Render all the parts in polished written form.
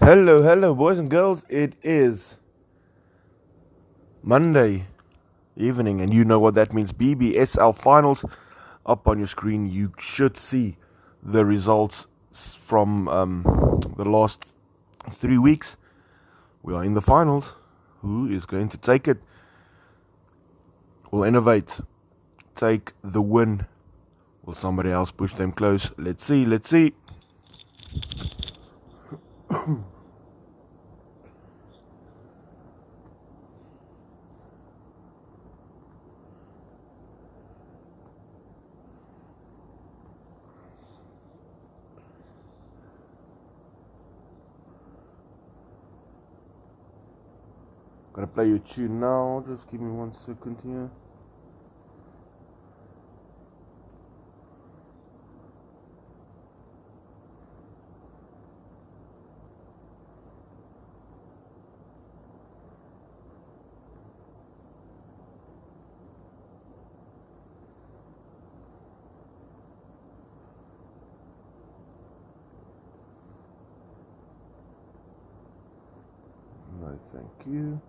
Hello, hello, boys and girls. It is Monday evening, and you know what that means. BBSL finals up on your screen. You should see the results from the last 3 weeks. We are in the finals. Who is going to take it? Will Innovate take the win? Will somebody else push them close? Let's see, let's see. Gonna play your tune now. Just give me 1 second here. No, thank you.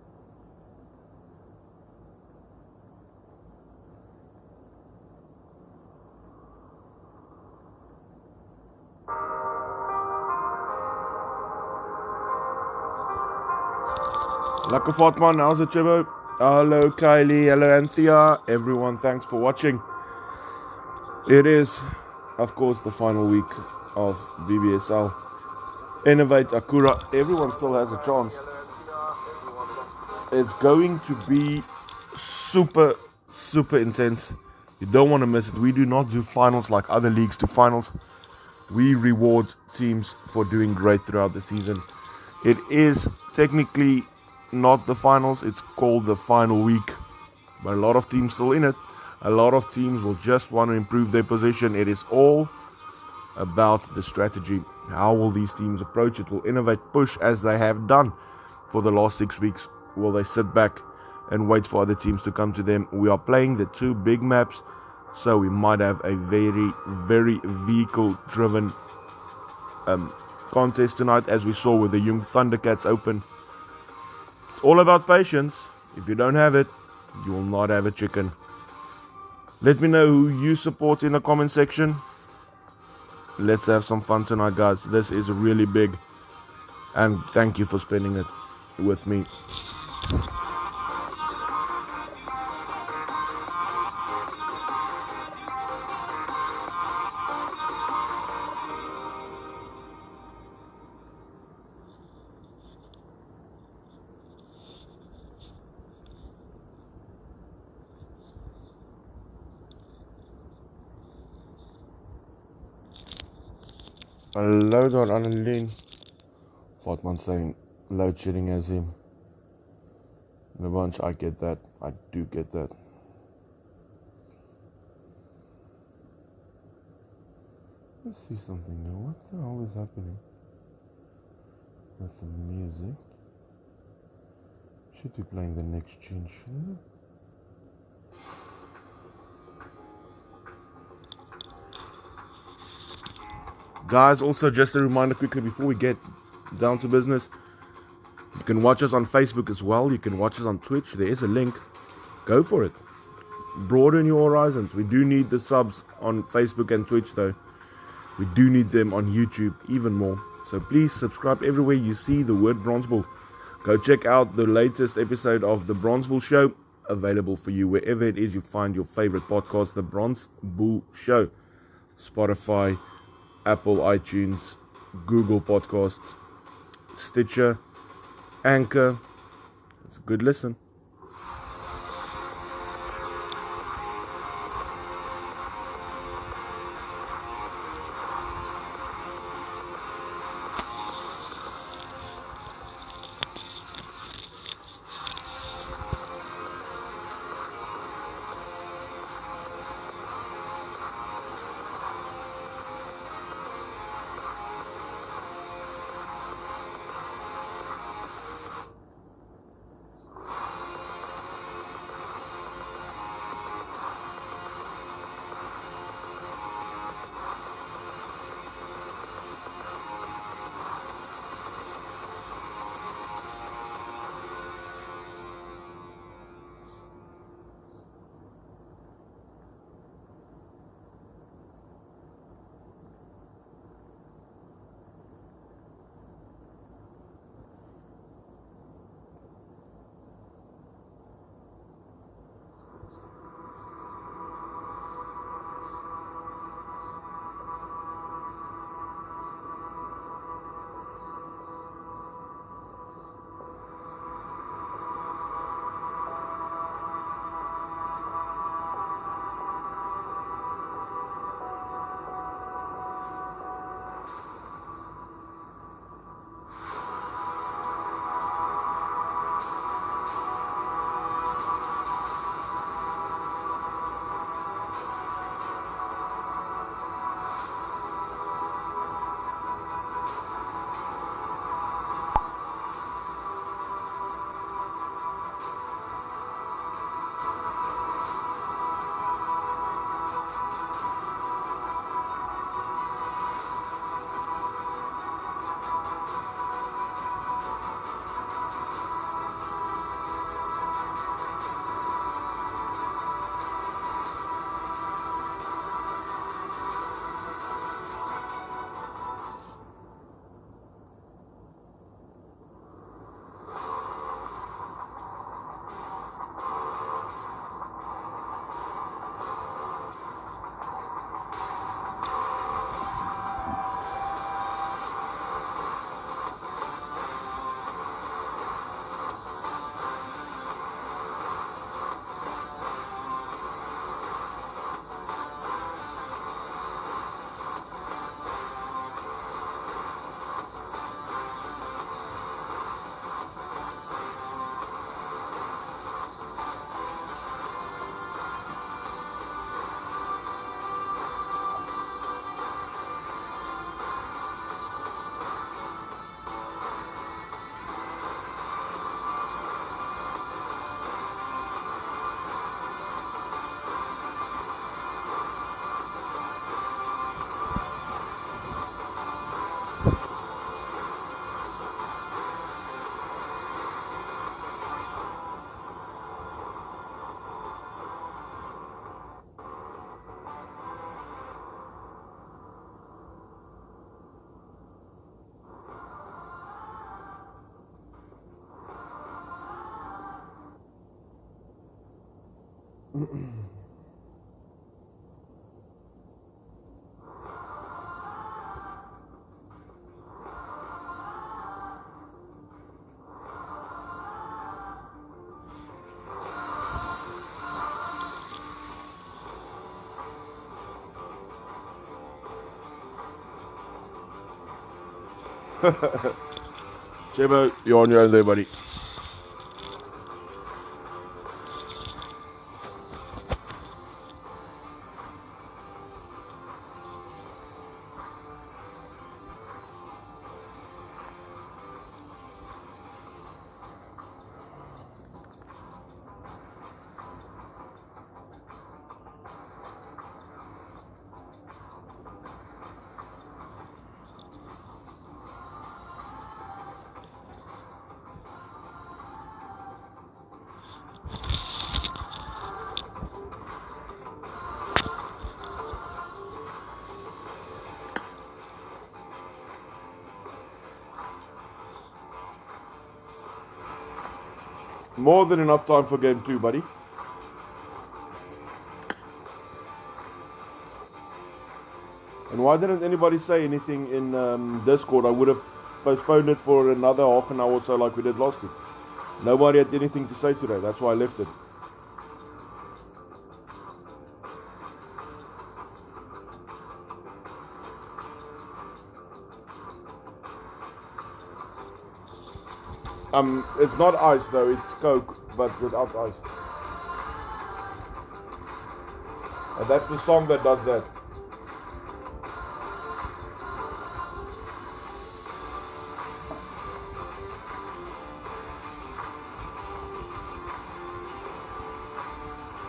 Lekker vat man, how's it Chibo? Hello Kylie, hello Anthea, everyone thanks for watching. It is, of course, the final week of BBSL. Innovate, Akura, everyone still has a chance. It's going to be super intense. You don't want to miss it. We do not do finals like other leagues do finals. We reward teams for doing great throughout the season. It is technically not the finals, it's called the final week, but a lot of teams still in it. A lot of teams will just want to improve their position. It is all about the strategy. How will these teams approach it? Will Innovate push as they have done for the last 6 weeks? Will they sit back and wait for other teams to come to them? We are playing the two big maps, so we might have a very vehicle driven contest tonight, as we saw with the Young Thundercats Open. It's all about patience. If you don't have it, you will not have a chicken. Let me know who you support in the comment section. Let's have some fun tonight, guys. This is really big, and thank you for spending it with me. Load on Annelien. Vatman saying load shedding as him. In a bunch, I get that. I do get that. Let's see something now. What the hell is happening with the music? Should be playing the next tune, shouldn't it? Guys, also just a reminder quickly before we get down to business, you can watch us on Facebook as well. You can watch us on Twitch. There is a link. Go for it. Broaden your horizons. We do need the subs on Facebook and Twitch though. We do need them on YouTube even more. So please subscribe everywhere you see the word Bronze Bull. Go check out the latest episode of the Bronze Bull Show, available for you wherever it is you find your favorite podcast, the Bronze Bull Show. Spotify, Apple iTunes, Google Podcasts, Stitcher, Anchor. It's a good listen. Chebo, you're on your own there, buddy. More than enough time for game 2, buddy. And why didn't anybody say anything in Discord? I would have postponed it for another half an hour or so like we did last week. Nobody had anything to say today. That's why I left it. It's not ice though, it's Coke, but without ice. And that's the song that does that.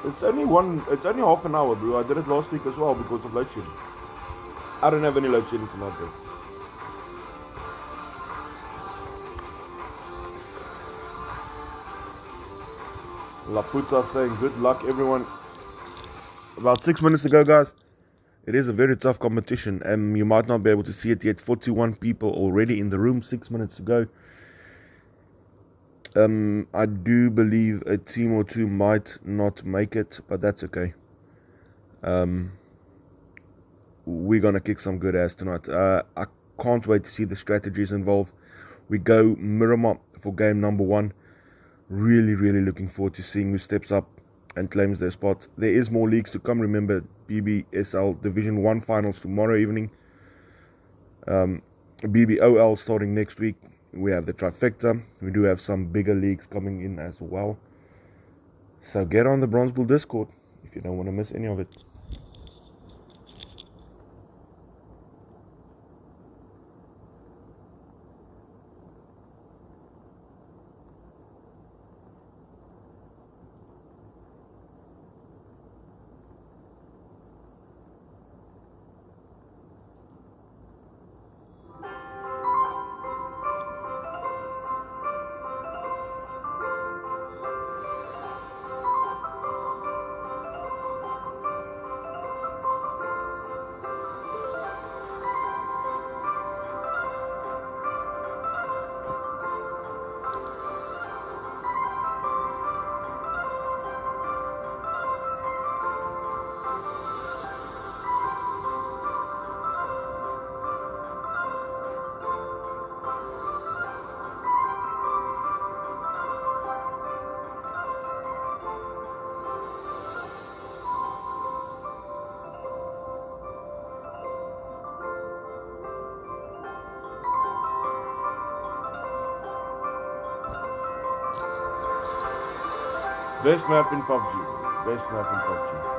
It's only half an hour, bro. I did it last week as well because of load shedding. I don't have any load shedding tonight, bro. Laputa saying good luck, everyone. About 6 minutes ago, guys. It is a very tough competition. You might not be able to see it yet. 41 people already in the room. 6 minutes to go. I do believe a team or two might not make it, but that's okay. We're gonna kick some good ass tonight. I can't wait to see the strategies involved. We go Miramar for game number 1. Really, really looking forward to seeing who steps up and claims their spot. There is more leagues to come. Remember, BBSL Division 1 finals tomorrow evening. BBOL starting next week. We have the trifecta. We do have some bigger leagues coming in as well. So get on the Bronze Bull Discord if you don't want to miss any of it. Best map in PUBG. Best map in PUBG.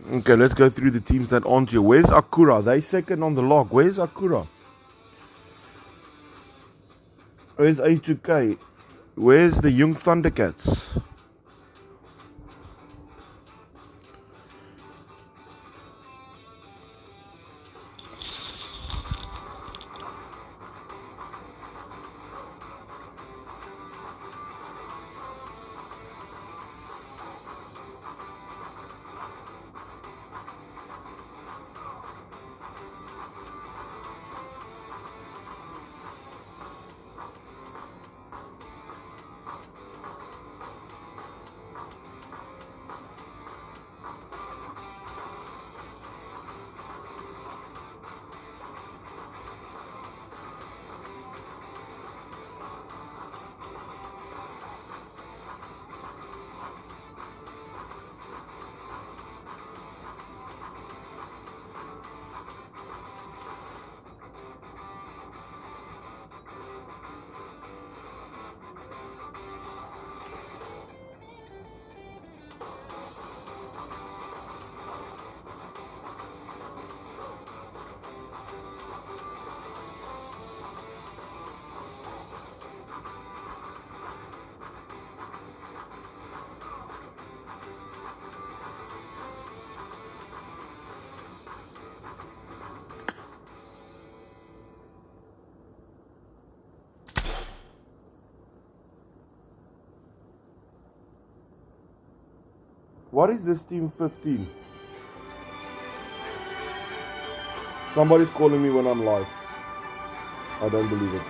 Okay, let's go through the teams that aren't here. Where's Akura? They second on the log. Where's Akura? Where's A2K? Where's the Young Thundercats? What is this team 15? Somebody's calling me when I'm live. I don't believe it.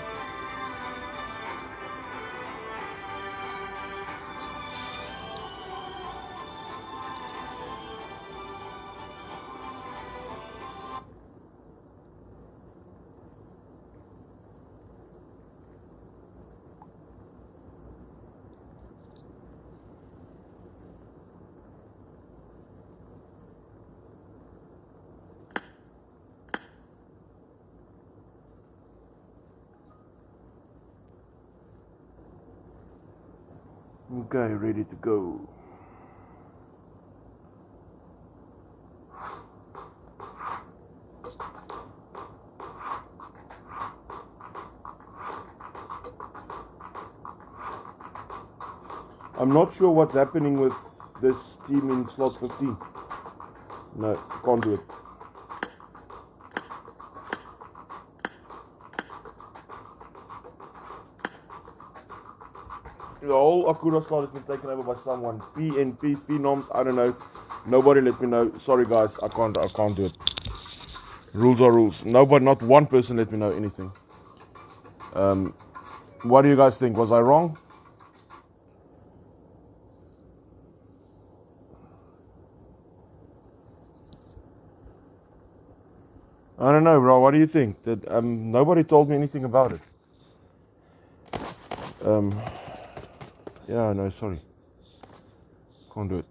Okay, ready to go. I'm not sure what's happening with this team in slot 15. No, can't do it. The whole Akura slot has been taken over by someone. PNP, Phenoms, I don't know. Nobody let me know. Sorry guys, I can't do it. Rules are rules. Nobody, not one person let me know anything. What do you guys think? Was I wrong? I don't know, bro. What do you think? Nobody told me anything about it. Yeah, no, sorry. Can't do it.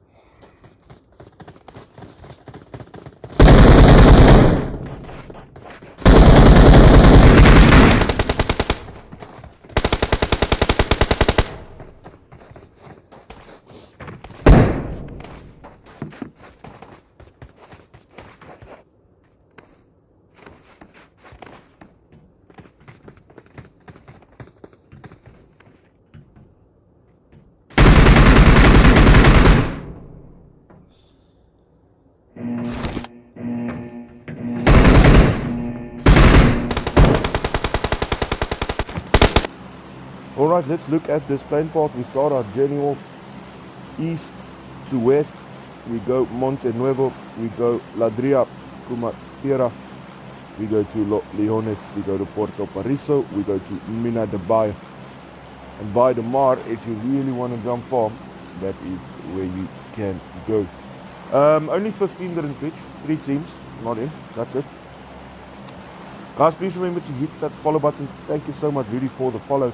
Alright, let's look at this plane path. We start our journey off east to west. We go Monte Nuevo, we go Ladria, Cumatera, we go to Leones, we go to Puerto Pariso, we go to Mina de Bayo. And by the Mar, if you really want to jump far, that is where you can go. Only 15 didn't pitch, 3 teams, not in, that's it. Guys, please remember to hit that follow button. Thank you so much, really, for the follow.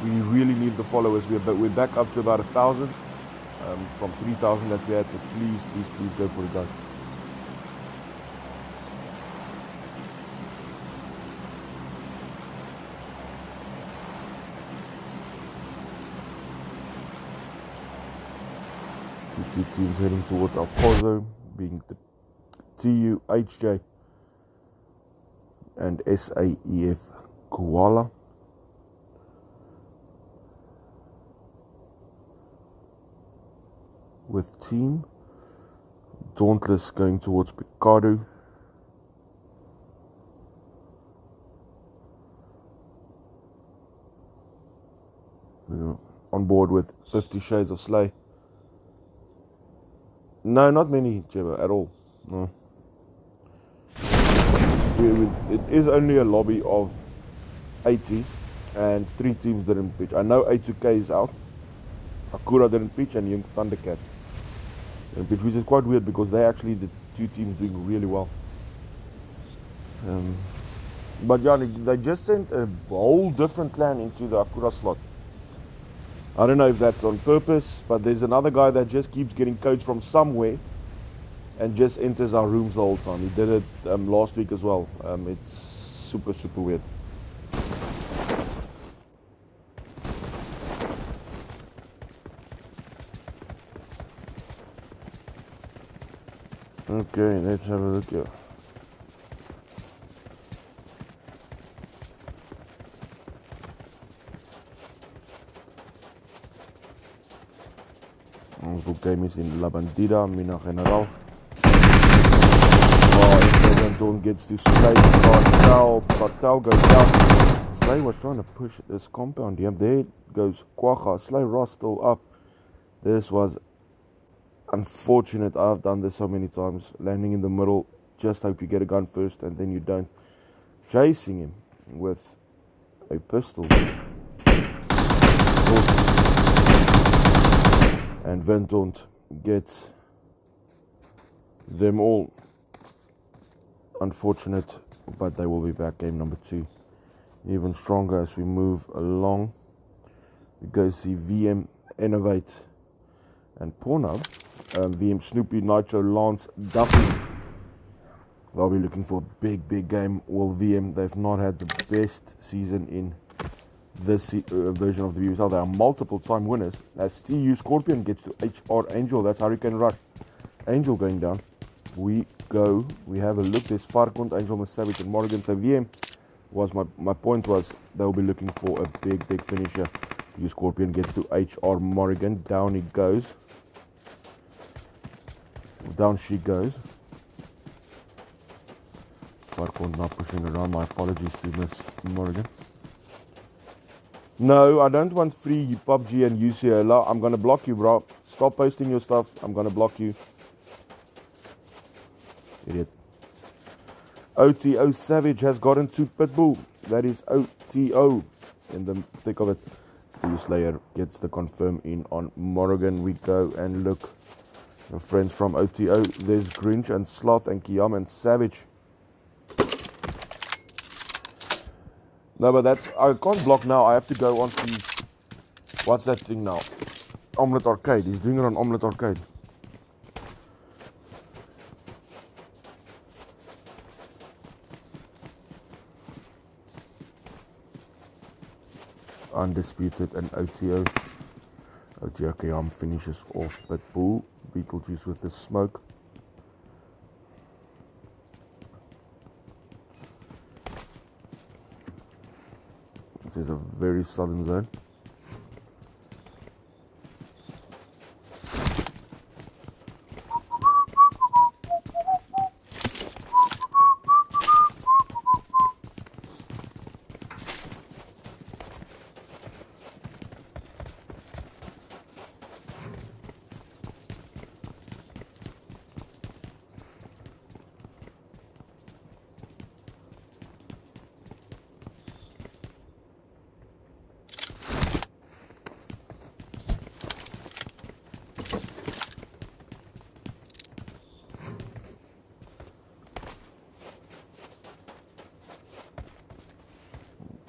We really need the followers. We're back up to about 1,000 from 3,000 that we had. So please go for it, guys. Two teams heading towards Alpozo. being the TUHJ and SAEF Koala. With team Dauntless going towards Picado. On board with 50 Shades of Slay. No, not many, Jebba, at all. No. It is only a lobby of 80 and 3 teams didn't pitch. I know A2K is out. Akura didn't pitch and Young Thundercats didn't pitch, which is quite weird because they're actually the 2 teams doing really well. But yeah, they just sent a whole different clan into the Akura slot. I don't know if that's on purpose, but there's another guy that just keeps getting codes from somewhere and just enters our rooms the whole time. He did it last week as well. It's super, super weird. Okay, let's have a look here. Onze game is in La Bandida, Mina General. Oh, Don gets to Slay. Cartel goes down. Slay was trying to push this compound here. There goes Quagga. Slay Ross still up. This was unfortunate. I've done this so many times. Landing in the middle. Just hope you get a gun first and then you don't. Chasing him with a pistol. And Ventont gets them all. Unfortunate, but they will be back. Game number 2. Even stronger as we move along. We go see VM, Innovate, and Pornhub. VM, Snoopy, Nitro, Lance, Duffy. They'll be looking for a big game. Well, VM, they've not had the best season in this version of the BBSL. They are multiple time winners. As TU Scorpion gets to HR Angel, that's Hurricane Rush. Angel going down. We have a look. There's Farkund, Angel, Savage, and Morgan. So VM was my point was they'll be looking for a big finisher. TU Scorpion gets to HR Morrigan. Down he goes. Down she goes. Farkund not pushing around. My apologies to Miss Morrigan. No, I don't want free PUBG and UCLA. I'm gonna block you, bro. Stop posting your stuff. I'm gonna block you. Idiot. OTO Savage has gotten to Pitbull. That is OTO in the thick of it. Steve Slayer gets the confirm in on Morrigan. We go and look. The friends from OTO. There's Grinch and Sloth and Kiyam and Savage. No, but I can't block now. I have to go on to, what's that thing now? Omelette Arcade. He's doing it on Omelette Arcade. Undisputed and OTO. OTO Kiyam finishes off Pitbull. Beetlejuice with the smoke. This is a very southern zone.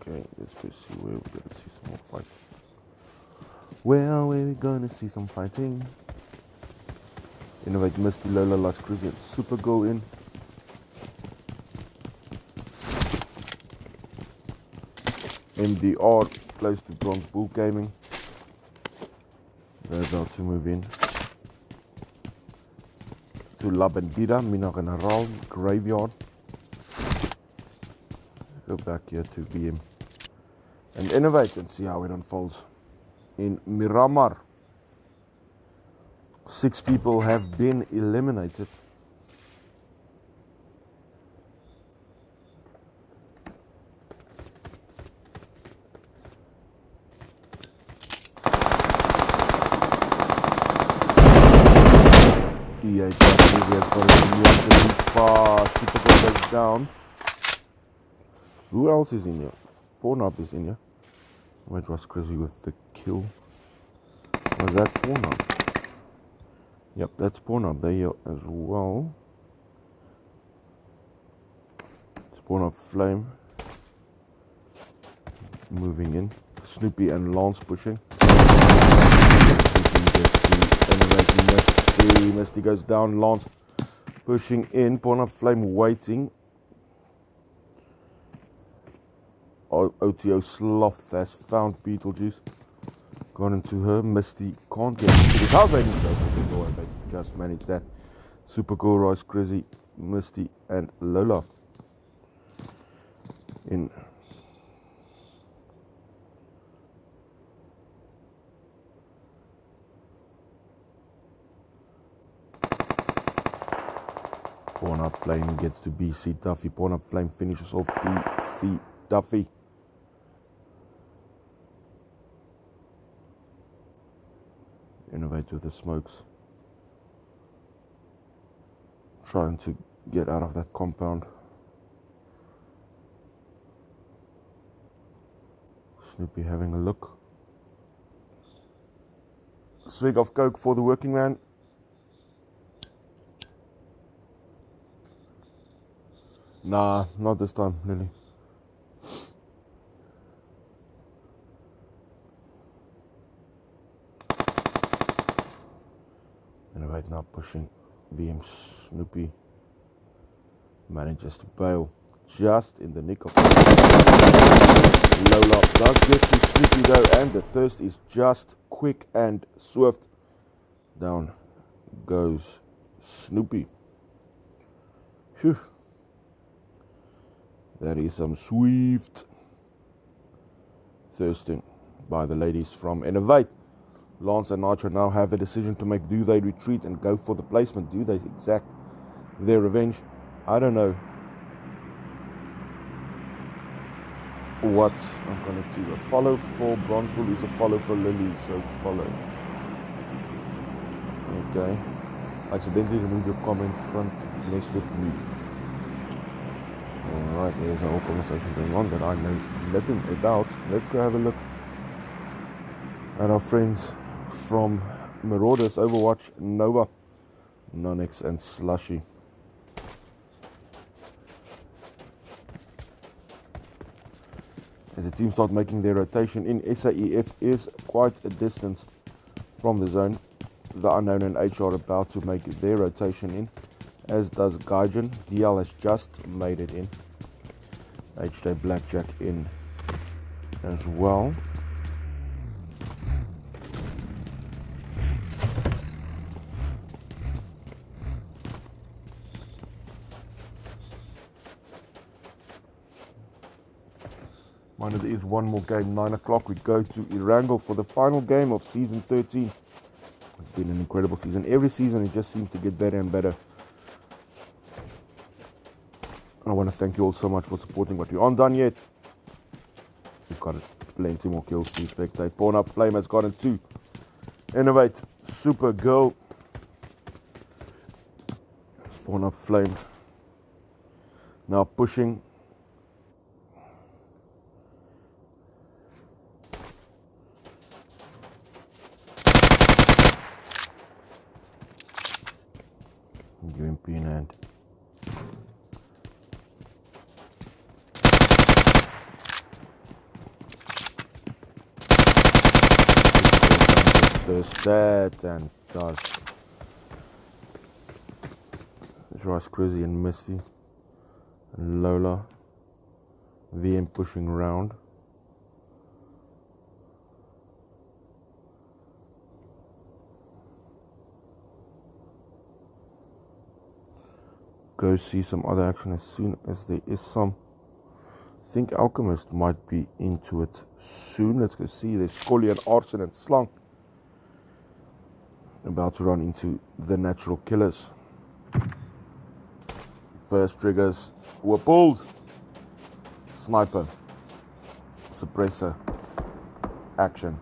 Okay, let's go see where we're gonna see some more fights. Well, we're gonna see some fighting. Innovate Misty, Lola, Last Cruiser, Super Go in. MDR close to Bronze Bull Gaming. They're about to move in. to La Bandida, Mina General, Graveyard. Go back here to VM and Innovate and see how it unfolds. In Miramar, 6 people have been eliminated. EA has got it really fast. Super goes down. Who else is in here? Pornhub is in here. Wait, was Crazy with the kill? Was that Pornhub? Yep, that's Pornhub. They're here as well. It's Pornhub Flame. Moving in. Snoopy and Lance pushing. Misty goes down. Lance pushing in. Pornhub Flame waiting. OTO Sloth has found Beetlejuice. Gone into her. Misty can't get into this house. They need to open the door and they just managed that. Super Cool, Rice, Crizzy, Misty and Lola in. Pornhub Flame gets to BC Duffy. Pornhub Flame finishes off BC Duffy. Innovate with the smokes. Trying to get out of that compound. Snoopy having a look. Swig of Coke for the working man. Nah, not this time, Lily. Innovate now pushing. VM Snoopy manages to bail just in the nick of time. Lola does get to Snoopy though, and the thirst is just quick and swift. Down goes Snoopy. Phew. That is some swift thirsting by the ladies from Innovate. Lance and Nitro now have a decision to make. Do they retreat and go for the placement? Do they exact their revenge? I don't know what I'm going to do. A follow for Bronzebull is a follow for Lily, so follow. Okay. Accidentally remove your comment front next with me. Alright, there's a whole conversation going on that I know nothing about. Let's go have a look at our friends from Marauders, Overwatch, Nova, Nonix and Slushy. As the team start making their rotation in, SAEF is quite a distance from the zone. The Unknown and H are about to make their rotation in, as does Gaijin. DL has just made it in. HJ Blackjack in as well. Mind there is one more game, 9 o'clock. We go to Erangel for the final game of Season 13. It's been an incredible season. Every season it just seems to get better and better. I want to thank you all so much for supporting, but we aren't done yet. We've got plenty more kills to spectate. Pornhub Flame has gotten 2. Innovate, Super Girl. Pornhub Flame now pushing. UMP in hand. There's that and does. There's Rice, Crizzy and Misty and Lola. VM pushing around. go see some other action as soon as there is some. I think Alchemist might be into it soon. Let's go see. There's Scully and Arson and Slung about to run into the natural killers. First triggers were pulled. Sniper, suppressor, action.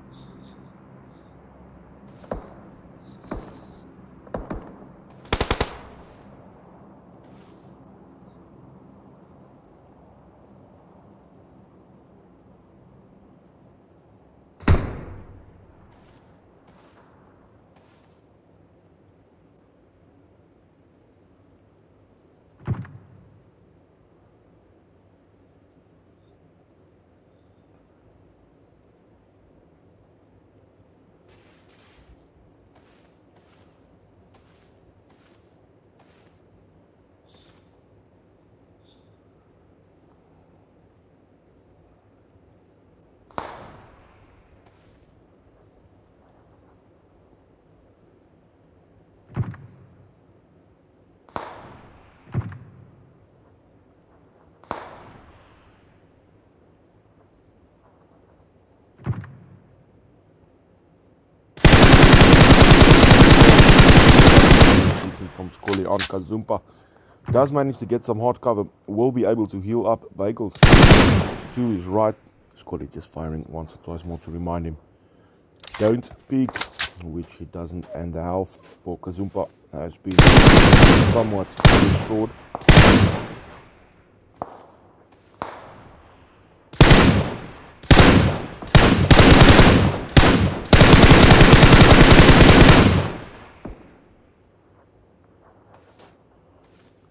From Scully on Kazumpa does manage to get some hard cover, will be able to heal up Bagels to his right. Scully just firing once or twice more to remind him don't peek, which he doesn't, and the health for Kazumpa has been somewhat restored.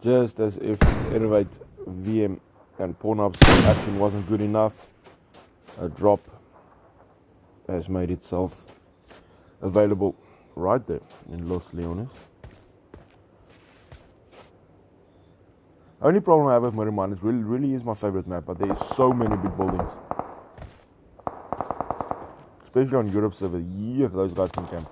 Just as if Innovate, VM and Pornhub's action wasn't good enough, a drop has made itself available right there in Los Leones. Only problem I have with Miramar is really is my favorite map, but there is so many big buildings. Especially on Europe server, yeah, those guys can camp.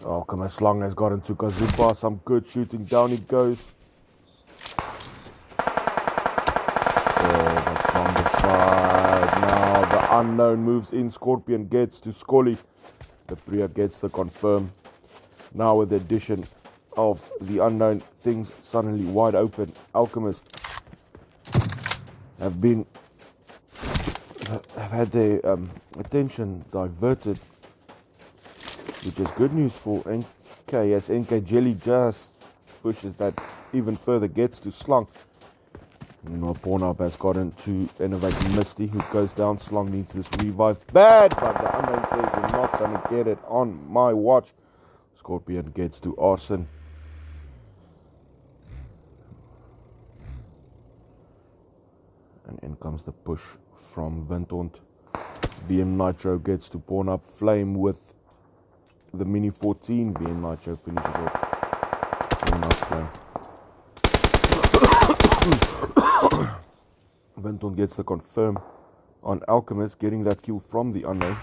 Alchemist Slung has gotten to Kazumpa, some good shooting, down he goes. But from the side, now the unknown moves in, Scorpion gets to Scully. The Priya gets the confirm. Now with the addition of the unknown, things suddenly wide open. Alchemist have had their attention diverted, which is good news for NK, as NK Jelly just pushes that even further, gets to Slung. Meanwhile, Pornhub has gotten to Innovate Misty, who goes down. Slung needs this revive bad, but the unknown says we're not going to get it on my watch. Scorpion gets to Arson. And in comes the push from Vintont. VM Nitro gets to Pornhub. Flame with the Mini 14. VM Nitro finishes off. Vintont gets the confirm on Alchemist, getting that kill from the unknown.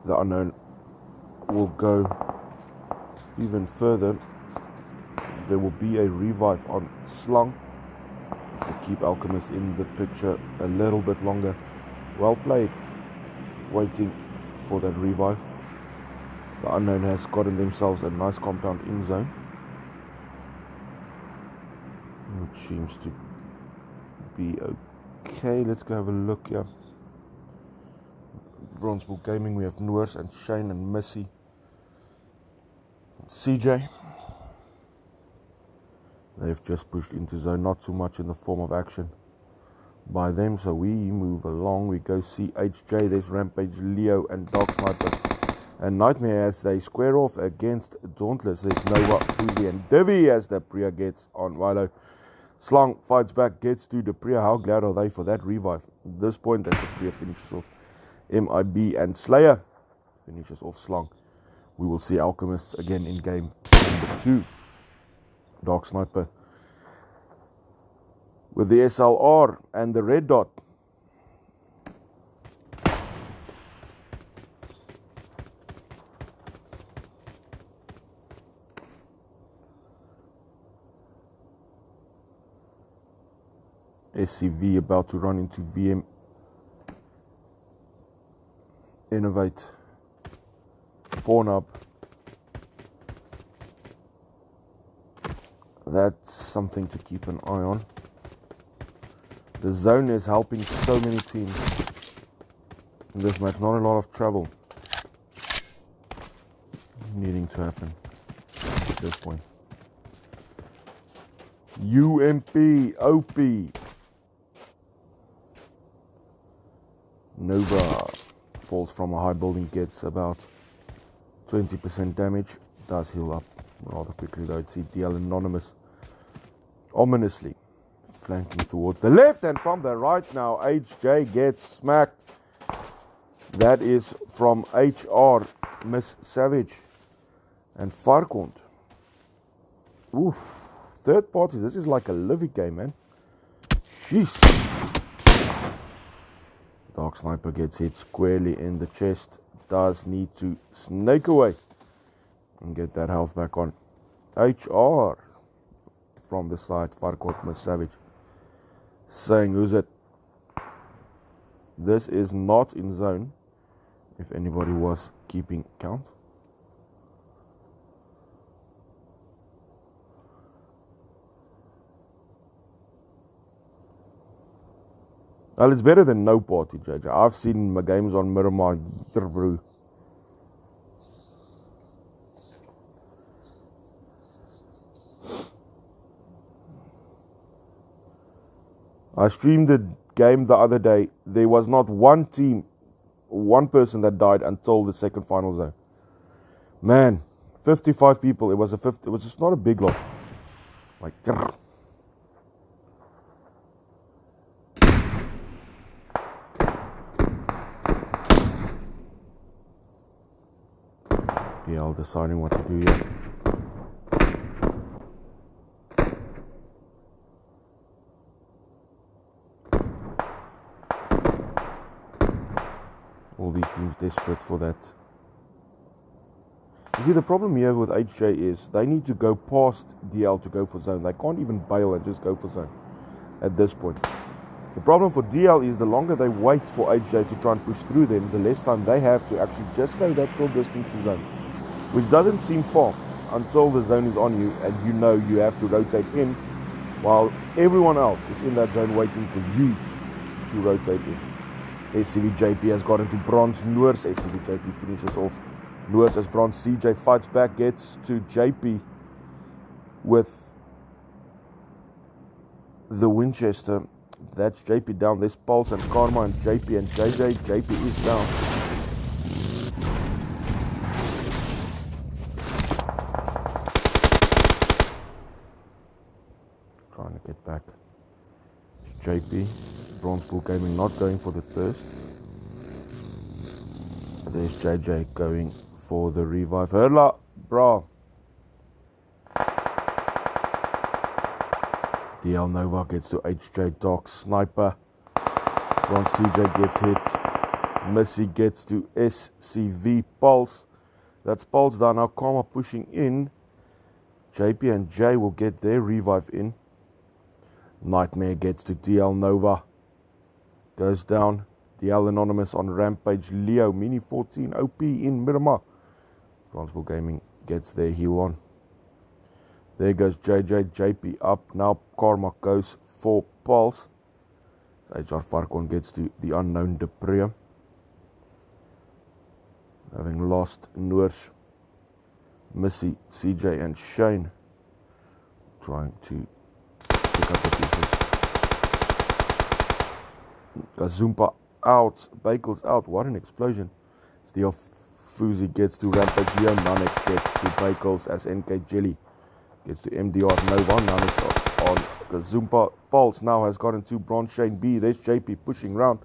The unknown will go even further. There will be a revive on Slung, which will keep Alchemist in the picture a little bit longer. Well played, waiting for that revive. The unknown has gotten themselves a nice compound in zone, which seems to be okay. Let's go have a look here. Bronze Bull Gaming, we have Noors and Shane and Missy and CJ. They've just pushed into zone, not too much in the form of action by them, so we move along. We go see HJ, there's Rampage, Leo and Dog Sniper And Nightmare as they square off against Dauntless. There's Nova, Fuzi, and Divi as the Priya gets on Milo. Slung fights back, gets to the Priya. How glad are they for that revive? At this point, as the Priya finishes off MIB, and Slayer finishes off Slung. We will see Alchemists again in game number 2. Dark Sniper with the SLR and the red dot. SCV about to run into VM. Innovate. Pornhub. That's something to keep an eye on. The zone is helping so many teams in this match. Not a lot of travel needing to happen at this point. UMP, OP. Nova falls from a high building, gets about 20% damage, does heal up rather quickly though. It's DL Anonymous ominously flanking towards the left, and from the right now HJ gets smacked. That is from HR, Miss Savage and Farkond. Oof, third parties, this is like a living game, man. Jeez. Dark Sniper gets hit squarely in the chest. Does need to snake away and get that health back on. HR from the side, Farkot Miss Savage saying, who's it? This is not in zone, if anybody was keeping count. Well, it's better than no party, JJ. I've seen my games on Miramar, bro. I streamed the game the other day. There was not one team, one person that died until the second final zone. Man, 55 people. It was just not a big lot. Like, grrr. DL deciding what to do here. All these teams desperate for that. You see, the problem here with HJ is they need to go past DL to go for zone. They can't even bail and just go for zone at this point. The problem for DL is the longer they wait for HJ to try and push through them, the less time they have to actually just go that short distance to zone, which doesn't seem far until the zone is on you and you know you have to rotate in while everyone else is in that zone waiting for you to rotate in. SCVJP has got into bronze. Noors, SCVJP finishes off Noors as bronze. CJ fights back, gets to JP with the Winchester. That's JP down. There's Pulse and Karma and JP and JJ. JP is down. Trying to get back. JP. Bronze Bull Gaming not going for the thirst. There's JJ going for the revive. Hurla, bra. DL Nova gets to HJ Dark Sniper. Bronze CJ gets hit. Missy gets to SCV Pulse. That's Pulse down. Now Karma pushing in. JP and J will get their revive in. Nightmare gets to DL Nova. Goes down. DL Anonymous on Rampage. Leo Mini 14 OP in Miramar. Bronzeville Gaming gets their heal on. There goes JJ. JP up. Now Karma goes for Pulse. HR Farkon gets to the unknown Deprea. Having lost Noors, Missy, CJ and Shane. Trying to pick up the pieces. Gazumpa out, Bakel's out. What an explosion. Steel Fuzi gets to Rampage Leo. Nanex gets to Bakels as NK Jelly. Gets to MDR Nova. Nanex on Kazumpa. Pulse now has gotten to Bronze Shane B. There's JP pushing round.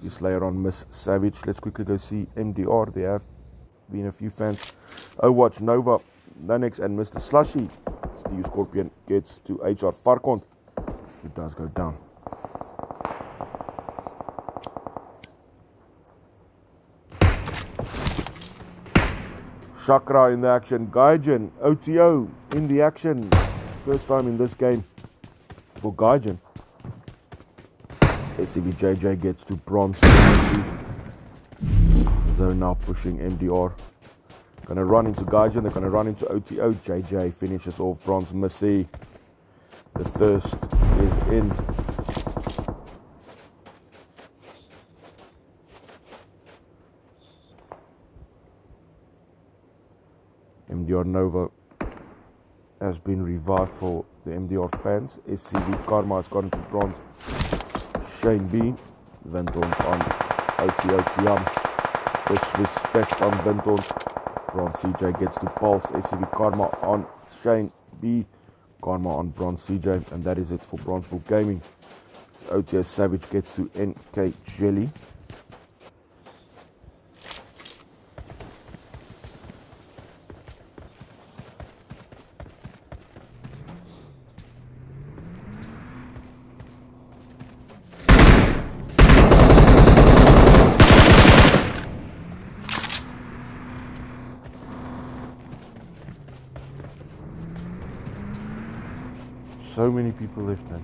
Slayer on Miss Savage. Let's quickly go see MDR. There have been a few fans. Overwatch Nova, Nanex and Mr. Slushy. Steve Scorpion gets to HR Farkon. It does go down. Chakra in the action. Gaijin, OTO in the action. First time in this game for Gaijin. SCVJJ gets to Bronze. Zone now pushing MDR. Gonna run into Gaijin, they're gonna run into OTO. JJ finishes off Bronze Missy. The thirst is in. MDR Nova has been revived for the MDR fans. SCV Karma has gotten to Bronze. Shane B. Venton on OTO Kiam. Disrespect on Venton. Bronze CJ gets to Pulse. SCV Karma on Shane B. Karma on Bronze CJ. And that is it for Bronze Bull Gaming. OTO Savage gets to NK Jelly. So many people left, man.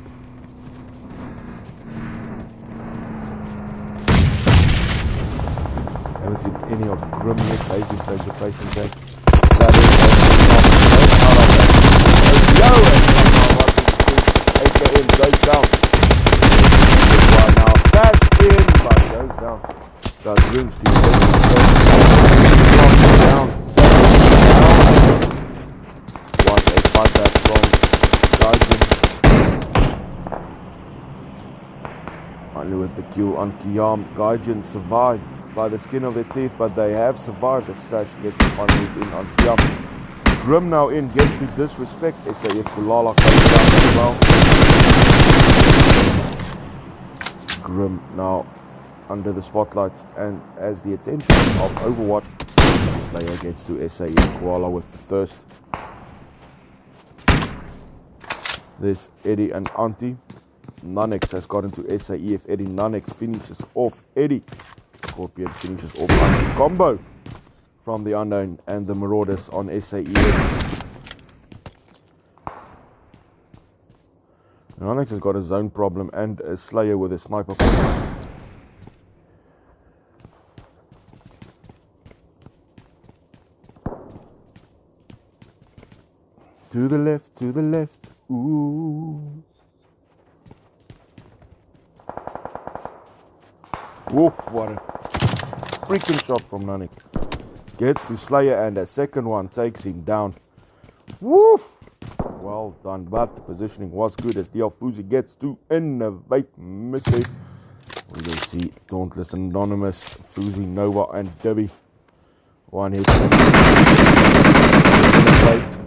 I haven't seen any of Grim yet. They've been playing the patient game. That is Yo! AKM goes down. Right now. Sash in, but goes down. Does Rinch do down. What a fight back from Gaijin. Finally with the kill on Kiam. Gaijin survived by the skin of their teeth, but they have survived. The Sash gets the final hit in on Kiam. Grim now in, gets to disrespect. SAF Kulala comes down as well. Grim now under the spotlight and as the attention of Overwatch. Slayer gets to SAF Koala with the thirst. There's Eddie and Auntie. Nanex has gotten to SAEF. Eddie Nanex finishes off Eddie. Scorpion finishes off Auntie. Combo from the Unknown and the Marauders on SAEF. Nanex has got a zone problem and a Slayer with a sniper problem. To the left, to the left. Ooh. Whoa, what a freaking shot from Nanex. Gets to Slayer and a second one takes him down. Woo! Well done, but the positioning was good as DL Fuzi gets to innovate Missy. We will see Dauntless Anonymous, Fuzi, Nova and Debbie. One hit. Innovate.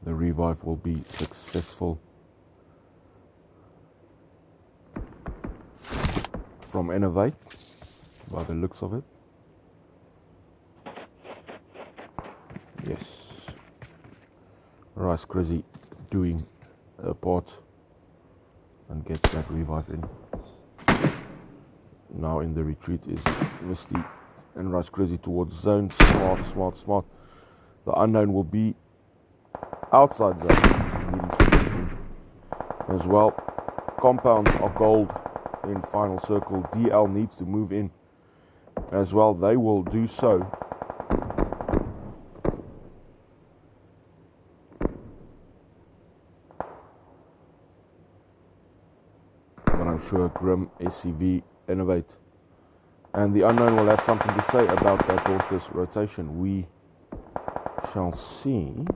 The revive will be successful from Innovate by the looks of it. Yes. Rice Crazy doing a part and gets that revive in. Now in the retreat is Misty and Rice Crazy towards zone. Smart, smart, smart. The Unknown will be outside zone, needing to push in as well. Compounds are gold in final circle. DL needs to move in as well. They will do so. But I'm sure Grim, SCV, Innovate and the Unknown will have something to say about that Dauntless rotation. We shall see.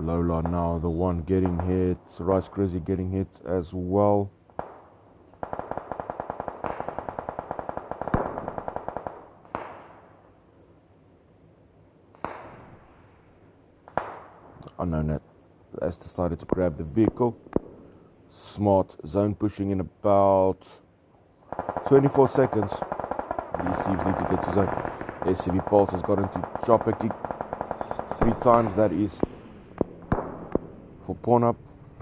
Lola now the one getting hit. Rice Crazy getting hit as well. Unknown has decided to grab the vehicle. Smart zone pushing in about 24 seconds. These teams need to get to zone. SCV Pulse has got into chopper kick 3 times. That is for pawn up.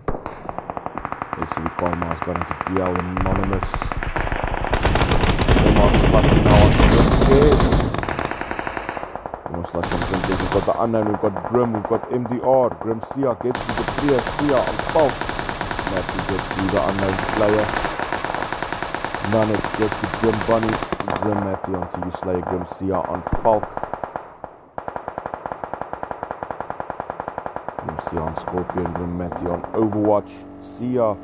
SCV Karma has got into DL Anonymous. Now on almost like something. We've got the unknown, we've got Grim, we've got MDR. Grim Sia gets to the clear. Sia on Falk. Matthew gets to the unknown Slayer. Nunix gets to Grim Bunny. Grim Matthew on TV Slayer. Grim Sia on Falk. Grim Sia on Scorpion. Grim Matthew on Overwatch. Sia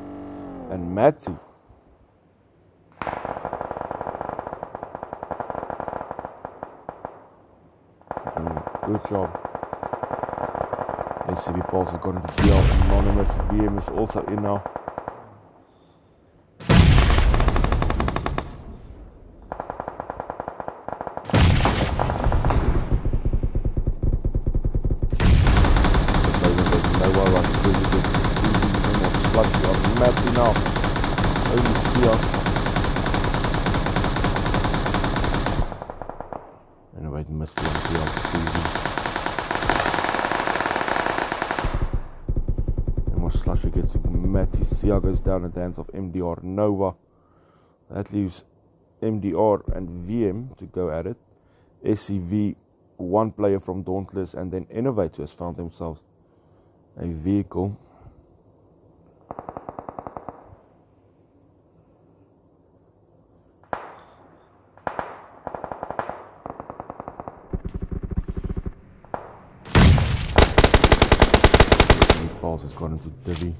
and Matty. Good job. SCV Pulse has got into DL Anonymous. VM is also in now. Matty now. Only Sia. Anyway, missed the DL Fusion. Slusher gets to Matty. Sia goes down at the hands of MDR Nova. That leaves MDR and VM to go at it. SCV, one player from Dauntless, and then Innovator has found themselves a vehicle. Has gone into Divi.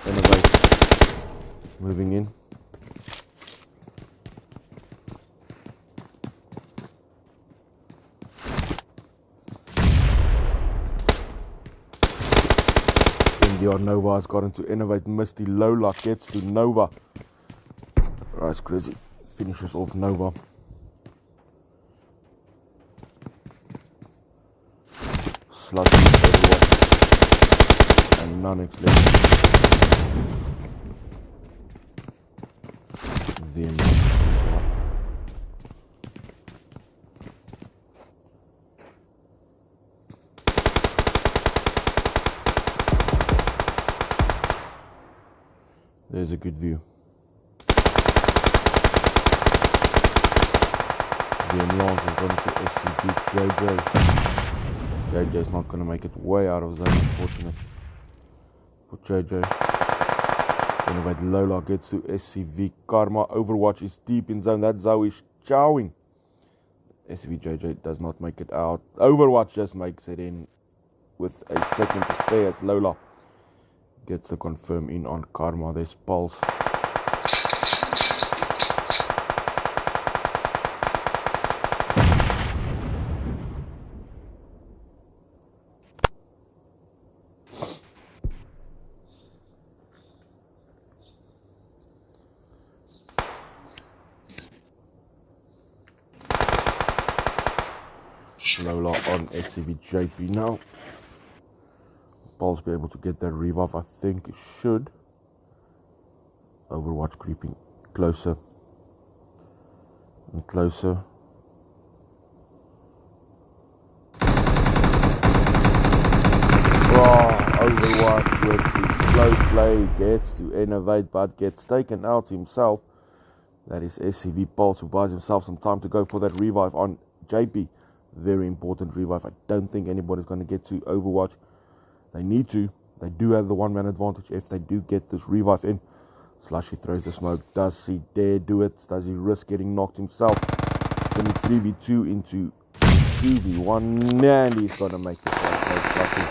Innovate. Moving in. MDR Nova has gotten to Innovate. Misty Lola gets to Nova. Rice Crazy finishes off Nova. Sludgy, Overwatch, and Nunix left. VM. There's a good view. VM Lance has gone to SCV JJ. JJ's not going to make it way out of zone, unfortunate for JJ. Anyway, Lola gets to SCV Karma. Overwatch is deep in zone. That Zoe is chowing. SCV JJ does not make it out. Overwatch just makes it in with a second to spare as Lola gets the confirm in on Karma. There's Pulse. Lola on SCV JP now. Pulse be able to get that revive. I think it should. Overwatch creeping closer and closer. Overwatch with the slow play gets to Innovate but gets taken out himself. That is SCV Pulse who buys himself some time to go for that revive on JP. Very important revive. I don't think anybody's going to get to Overwatch. They need to. They do have the one-man advantage if they do get this revive in. Slushy throws the smoke. Does he dare do it? Does he risk getting knocked himself? Turning 3v2 into 2v1. And he's going to make it. Slushy.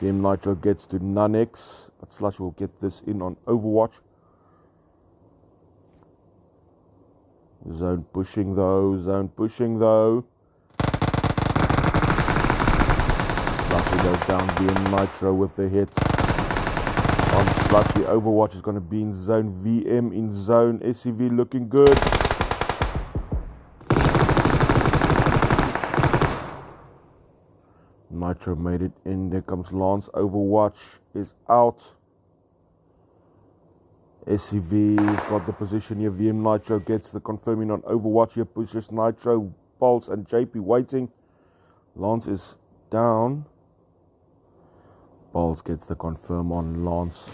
Game Nitro gets to Nunix. But Slushy will get this in on Overwatch. Zone pushing though. goes down. VM Nitro with the hit on Slushy. Overwatch is going to be in zone. VM in zone. SCV looking good. Nitro made it in. There comes Lance. Overwatch is out. SCV's got the position here. VM Nitro gets the confirming on Overwatch here. Pushes Nitro, Pulse, and JP waiting. Lance is down. Pulse gets the confirm on Lance.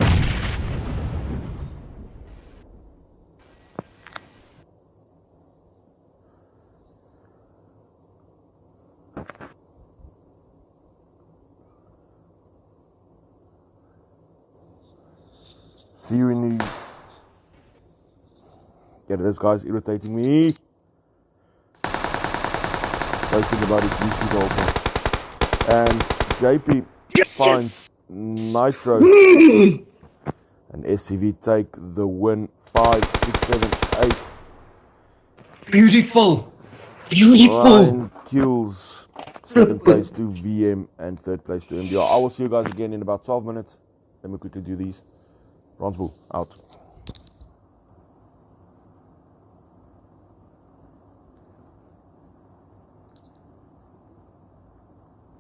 See you in the... Yeah, this guy's irritating me. Posting about his UC also. And JP finds Nitro. And SCV take the win. 5, 6, 7, 8. Beautiful. Beautiful. 9 kills. Second place to VM and third place to MDR. I will see you guys again in about 12 minutes. Let me quickly do these. Ronsbull out.